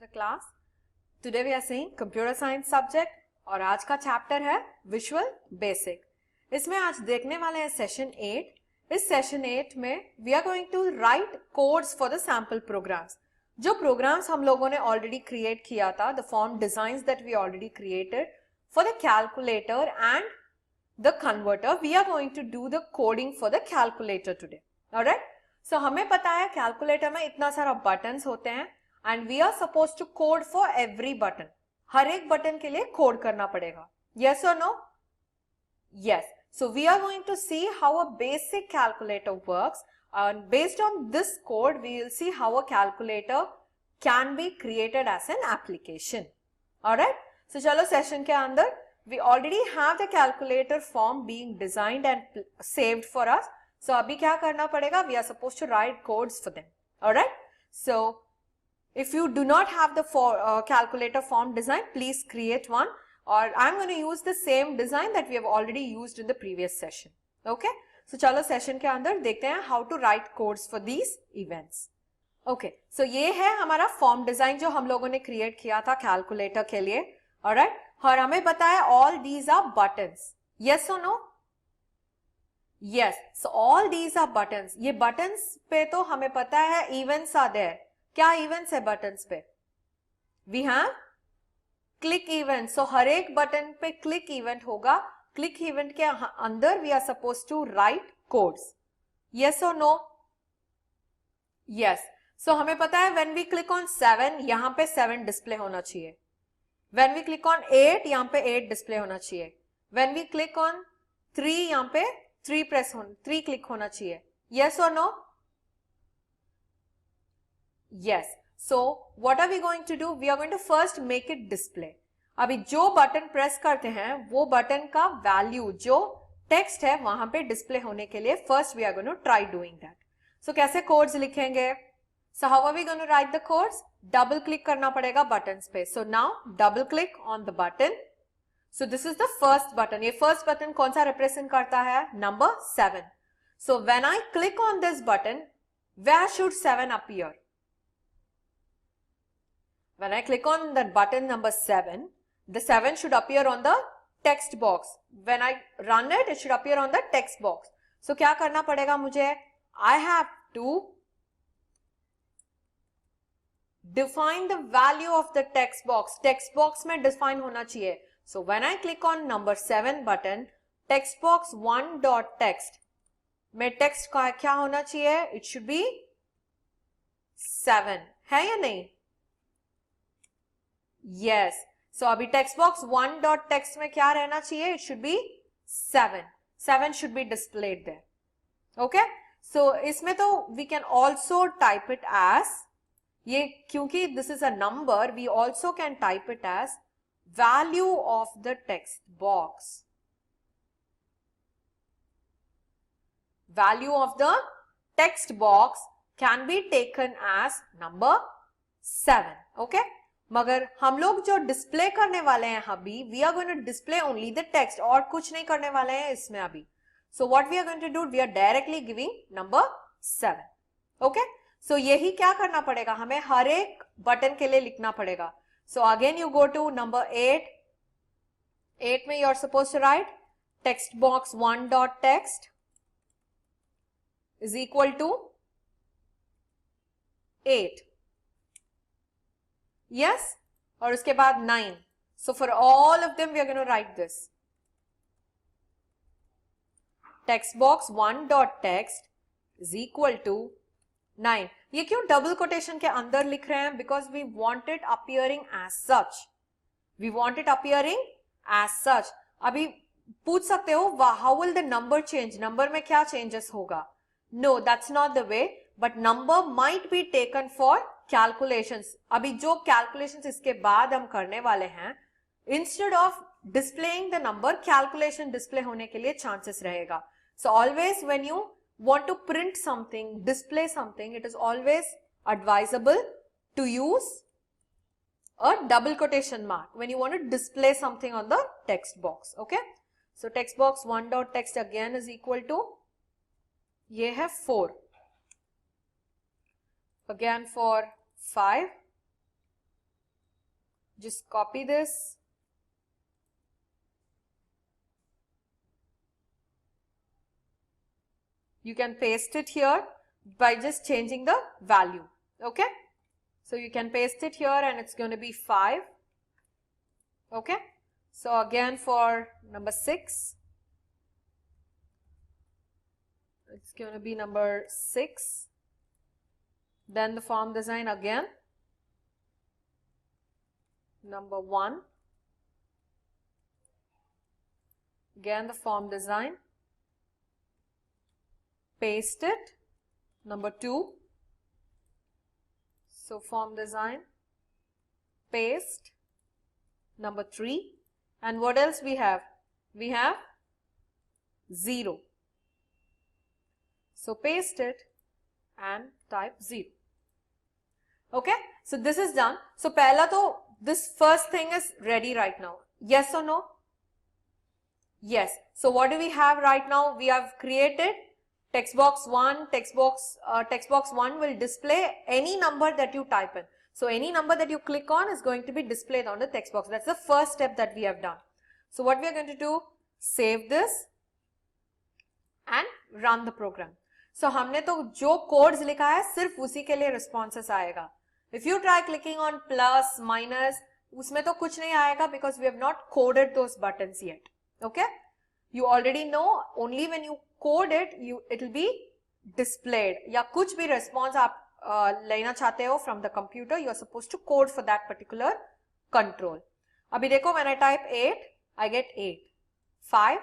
the class. Today we are seeing computer science subject और आज का चैप्टर है विजुअल बेसिक. इसमें आज देखने वाले हैं सेशन 8. इस सेशन 8 में we are going to write codes for the sample programs. जो प्रोग्राम्स हम लोगों ने ऑलरेडी क्रिएट किया था, the form designs that we already created for the calculator and the converter, we are going to do the coding for the calculator today. Alright, so हमें पता है calculator में इतना सारा बटन्स होते हैं and we are suppose to code for every button. हर एक बटन के लिए कोड करना पड़ेगा. यस और no? Yes. So we are going to see how a basic calculator works and based on this code we will see how a calculator can be created as an application. All right, so chalo session ke andar we already have the calculator form being designed and saved for us. So abhi kya karna padega, we are supposed to write codes for them. All right, so if you do not have the calculator form design, please create one, or I'm going to use the same design that we have already used in the previous session. Okay, so चलो session के अंदर देखते हैं how to write codes for these events. Okay, so ये है हमारा form design जो हम लोगों ने क्रिएट किया था कैलकुलेटर के लिए. ऑलराइट, और हमें बताया all these are buttons. Yes और no? Yes. So all these are buttons. ये बटन्स पे तो हमें पता है इवेंट्स आर देयर. क्या इवेंट्स है बटन्स पे? We have click event. So हर एक बटन पे क्लिक इवेंट होगा. क्लिक इवेंट के अंदर we are suppose to write codes. Yes और नो? यस. सो हमें पता है व्हेन वी क्लिक ऑन 7, यहां पे 7 डिस्प्ले होना चाहिए. व्हेन वी क्लिक ऑन 8, यहां पे 8 डिस्प्ले होना चाहिए. व्हेन वी क्लिक ऑन 3, यहां पे 3 क्लिक होना चाहिए. यस और no? Yes. So what are we going to do? We are going to first make it display. अभी जो बटन प्रेस करते हैं वो बटन का वैल्यू जो टेक्स्ट है वहां पे डिस्प्ले होने के लिए first we are going to try doing that. So कैसे कोड्स लिखेंगे? So how are we going to write the codes? Double click करना पड़ेगा बटन्स पे. So now double click on the button. So this is the first button. ये first button कौन सा represent करता है? Number 7. So when I click on this button, where should 7 appear? When I click on that button number 7, the 7 should appear on the text box. When I run it, it should appear on the text box. So क्या करना पड़ेगा मुझे? I have to define the value of the text box. Text box में define होना चाहिए. So when I click on number 7 button, text box 1.text में text का क्या होना चाहिए? It should be 7. है या नहीं? Yes. So अभी text box 1.text में क्या रहना चाहिए? It should be 7. 7 should be displayed there. Okay? So इसमें तो we can also type it as, ये क्योंकि this is a number, we also can type it as value of the text box. Value of the text box can be taken as number 7. Okay? मगर हम लोग जो display करने वाले हैं अभी, we are going to display only the text, और कुछ नहीं करने वाले हैं इसमें अभी. So what we are going to do, we are directly giving number 7. Okay, so यही क्या करना पड़ेगा हमें, हर एक बटन के लिए लिखना पड़ेगा. So again you go to number 8. 8 में you are suppose to write text box 1.text is equal to 8. Yes, और उसके बाद 9. So for all of them we are going to write this. Text box 1.text is equal to 9. ये क्यों double quotation के अंदर लिख रहे हैं? Because we want it appearing as such. We want it appearing as such. अभी पूछ सकते हो how will the number change? Number में क्या changes होगा? No, that's not the way. But number might be taken for calculations. अभी जो calculations इसके बाद हम करने वाले हैं, instead of displaying the number, calculation display होने के लिए chances रहेगा. So always when you want to print something, display something, it is always advisable to use a double quotation mark when you want to display something on the text box. Okay? So text box 1.text again is equal to, ये है 4. Again for 5. just copy this. You can paste it here by just changing the value. Okay, so you can paste it here and it's going to be 5. Okay, so again for number 6, it's going to be number 6. Then the form design again, number 1. Again the form design, paste it, number 2. So form design, paste, number 3. And what else we have? We have 0. So paste it and type 0. Okay, so this is done. So pehla to this first thing is ready right now. Yes or no? Yes. So what do we have right now? We have created text box 1. Text box 1 will display any number that you type in. So any number that you click on is going to be displayed on the text box. That's the first step that we have done. So what we are going to do, save this and run the program. So हमने तो जो codes लिखा है सिर्फ उसी के लिए responses आएगा. If you try clicking on plus, minus, उसमें तो कुछ नहीं आएगा because we have not coded those buttons yet. Okay? You already know only when you code it, it will be displayed. या कुछ भी response आप लेना चाहते हो from the computer, you are supposed to code for that particular control. अभी देखो when I type 8, I get 8. 5,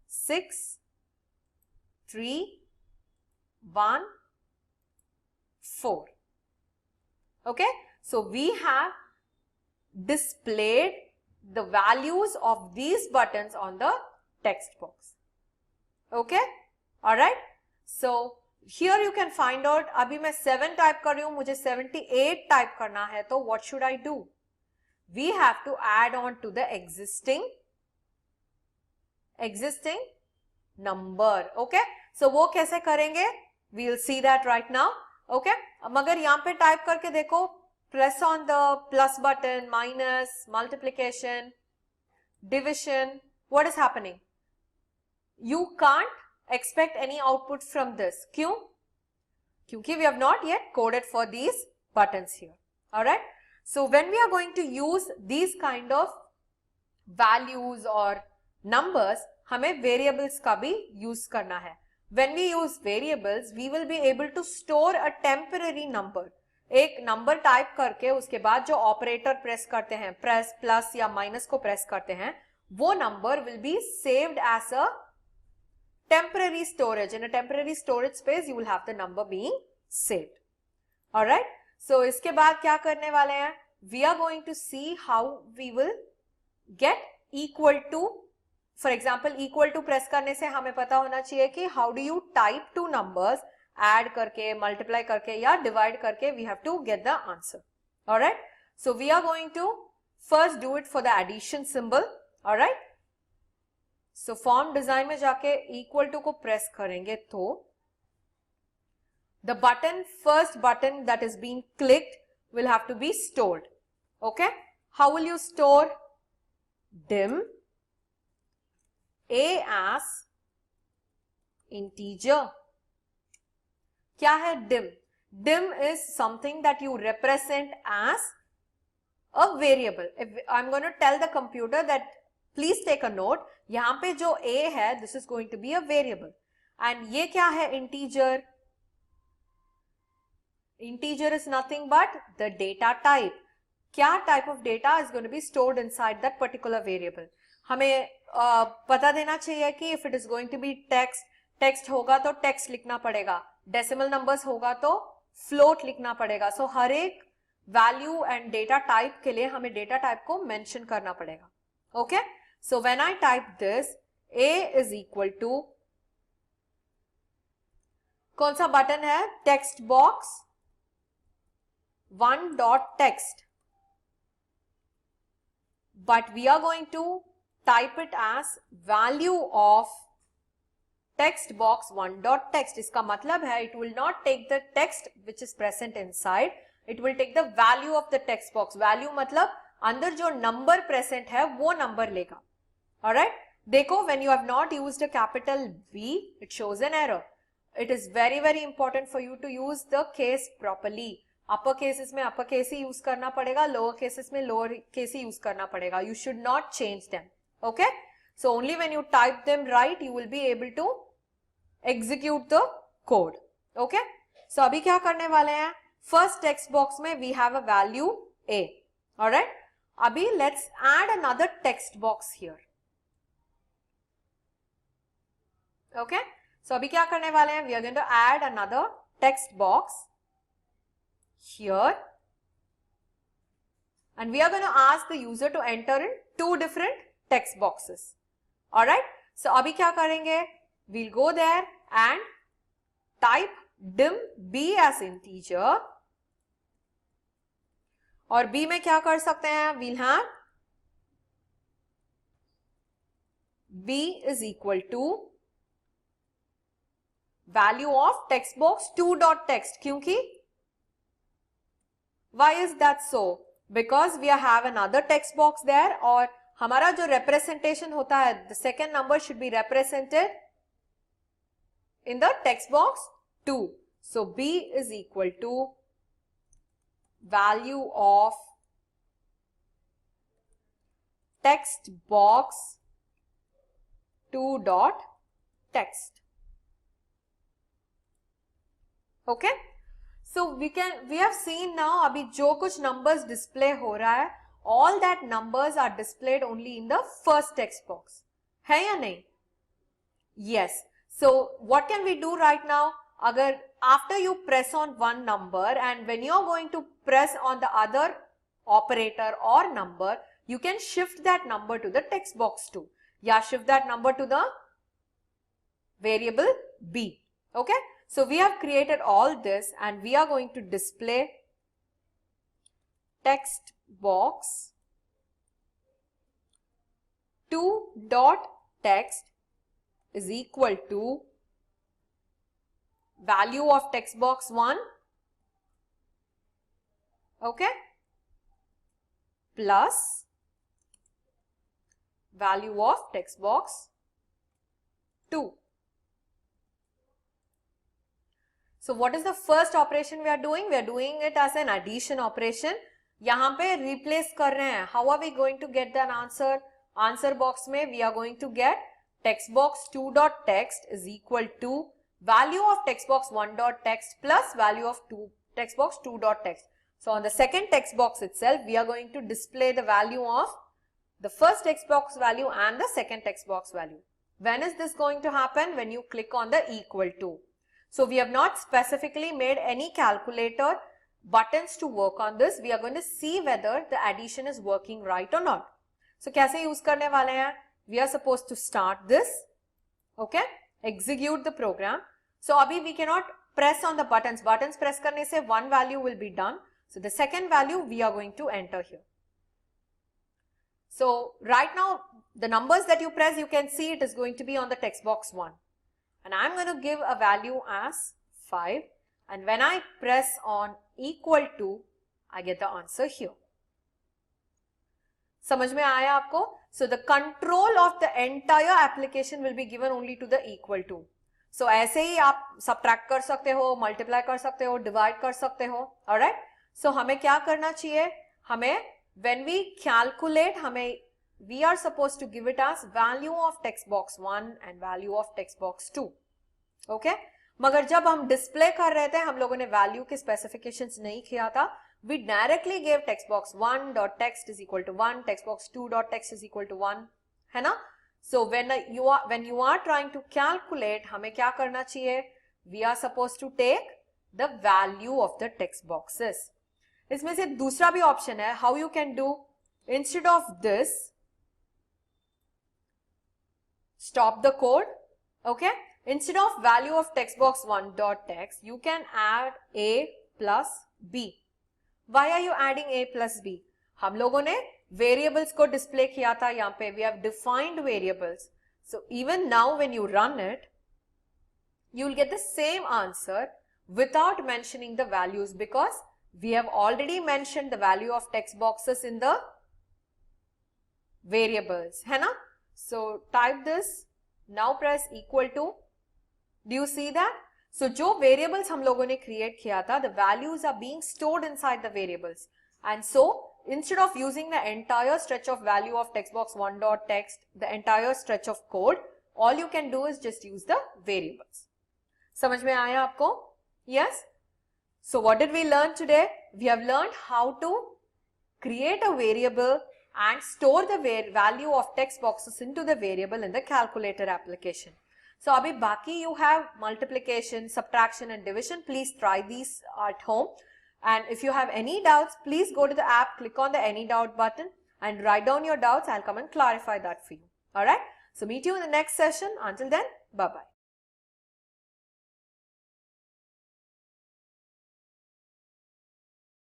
6, 3, 1, 4. Okay, so we have displayed the values of these buttons on the text box. Okay, all right. So here you can find out. अभी मैं 7 type कर रही हूँ, मुझे 78 type करना है, तो what should I do? We have to add on to the existing number. Okay, so वो कैसे करेंगे? We'll see that right now. Okay, मगर यहाँ पे type करके देखो, press on the plus button, minus, multiplication, division. What is happening? You can't expect any output from this. क्यों? क्योंकि we have not yet coded for these buttons here. Alright. So when we are going to use these kind of values or numbers, हमें variables का भी use करना है. When we use variables, we will be able to store a temporary number. एक number type करके उसके बाद जो ऑपरेटर प्रेस करते हैं, प्रेस प्लस या माइनस को प्रेस करते हैं, वो number will be saved as a temporary storage. In a temporary storage space, you will have the number being saved. Alright. So इसके बाद क्या करने वाले हैं? We are going to see how we will get equal to. For example, equal to press करने से हमें पता होना चाहिए कि how do you type two numbers, add करके, multiply करके या divide करके, we have to get the answer. Alright. So we are going to first do it for the addition symbol. Alright. So form design में जाके equal to को press करेंगे तो the button, first button that is being clicked will have to be stored. Okay. How will you store? Dim a as integer. क्या है dim? Dim is something that you represent as a variable. If I'm going to tell the computer that please take a note, यहाँ पे जो a है, this is going to be a variable. And ये क्या है integer? Integer is nothing but the data type. क्या type of data is going to be stored inside that particular variable? हमें पता देना चाहिए कि if it is going to be text होगा तो text लिखना पड़ेगा, decimal numbers होगा तो float लिखना पड़ेगा. So हर एक value and data type के लिए हमें data type को mention करना पड़ेगा. Okay? So when I type this, a is equal to कौन सा button है? Text box 1 dot text. But we are going to type it as value of text box 1 dot text. इसका मतलब है it will not take the text which is present inside. it will take the value of the text box. Value मतलब अंदर जो number present है वो number लेगा. Alright? देखो, when you have not used a capital V, it shows an error. It is very very important for you to use the case properly. Upper cases में upper case ही use करना पड़ेगा, lower cases में lower case ही use करना पड़ेगा. You should not change them. Okay? So only when you type them right, you will be able to execute the code. Okay? So अभी क्या करने वाले हैं? First text box में we have a value A. Alright? अभी let's add another text box here. Okay? So अभी क्या करने वाले हैं? We are going to add another text box here. And we are going to ask the user to enter in two different text boxes. Alright? So अभी क्या करेंगे? We'll go there and type dim b as integer. और b में क्या कर सकते हैं? We'll have b is equal to value of text box 2.text. क्योंकि why is that so? Because we have another text box there और हमारा जो representation होता है, the second number should be represented in the text box 2. So b is equal to value of text box 2.text. Okay? So we have seen now अभी जो कुछ numbers display हो रहा है, all that numbers are displayed only in the first text box. है या नहीं? Yes. So what can we do right now? अगर after you press on one number and when you are going to press on the other operator or number, you can shift that number to the text box 2. Yeah, shift that number to the variable b. Okay? So we have created all this and we are going to display text box 2.text is equal to value of text box 1, okay, plus value of text box 2. So what is the first operation we are doing? We are doing it as an addition operation. यहाँ पे replace कर रहे हैं. How are we going to get that answer? Answer box में we are going to get text box 2.text is equal to value of text box 1.text plus value of text box 2.text. So on the second text box itself, we are going to display the value of the first text box value and the second text box value. When is this going to happen? When you click on the equal to. So we have not specifically made any calculator buttons to work on this. We are going to see whether the addition is working right or not. So कैसे use करने वाले हैं? We are supposed to start this, okay, execute the program. So अभी we cannot press on the buttons. Buttons press करने से one value will be done. So the second value we are going to enter here. So right now the numbers that you press, you can see it is going to be on the text box 1. And I am going to give a value as 5. And when I press on equal to, I get the answer here. समझ में आया आपको? So the control of the entire application will be given only to the equal to. So ऐसे ही आप subtract कर सकते हो, multiply कर सकते हो, divide कर सकते हो. Alright? So हमें क्या करना चाहिए? हमें when we calculate, we are supposed to give it as value of text box 1 and value of text box 2. Okay? मगर जब हम display कर रहे थे, हम लोगों ने value के specifications नहीं किया था. We directly gave text box 1.text is equal to 1, text box 2.text is equal to 1. है ना? So when you are trying to calculate, हमें क्या करना चाहिए? We are supposed to take the value of the text boxes. इसमें से दूसरा भी option है. How you can do? Instead of this, stop the code. Okay? Instead of value of text box 1.text, you can add a plus b. Why are you adding a plus b? हम लोगों ने variables को display किया था यहाँ पे. We have defined variables. So even now when you run it, you will get the same answer without mentioning the values because We have already mentioned the value of text boxes in the variables, है ना? So type this, now press equal to, do you see that? So जो variables हम लोगों ने create किया था, the values are being stored inside the variables, and so instead of using the entire stretch of value of text box 1.text, the entire stretch of code, all you can do is just use the variables. समझ में आया आपको? Yes? So what did we learn today? We have learned how to create a variable and store the value of text boxes into the variable in the calculator application. So abhi baki you have multiplication, subtraction and division. Please try these at home. And if you have any doubts, please go to the app, click on the any doubt button and write down your doubts. I'll come and clarify that for you. Alright. So meet you in the next session. Until then, bye-bye.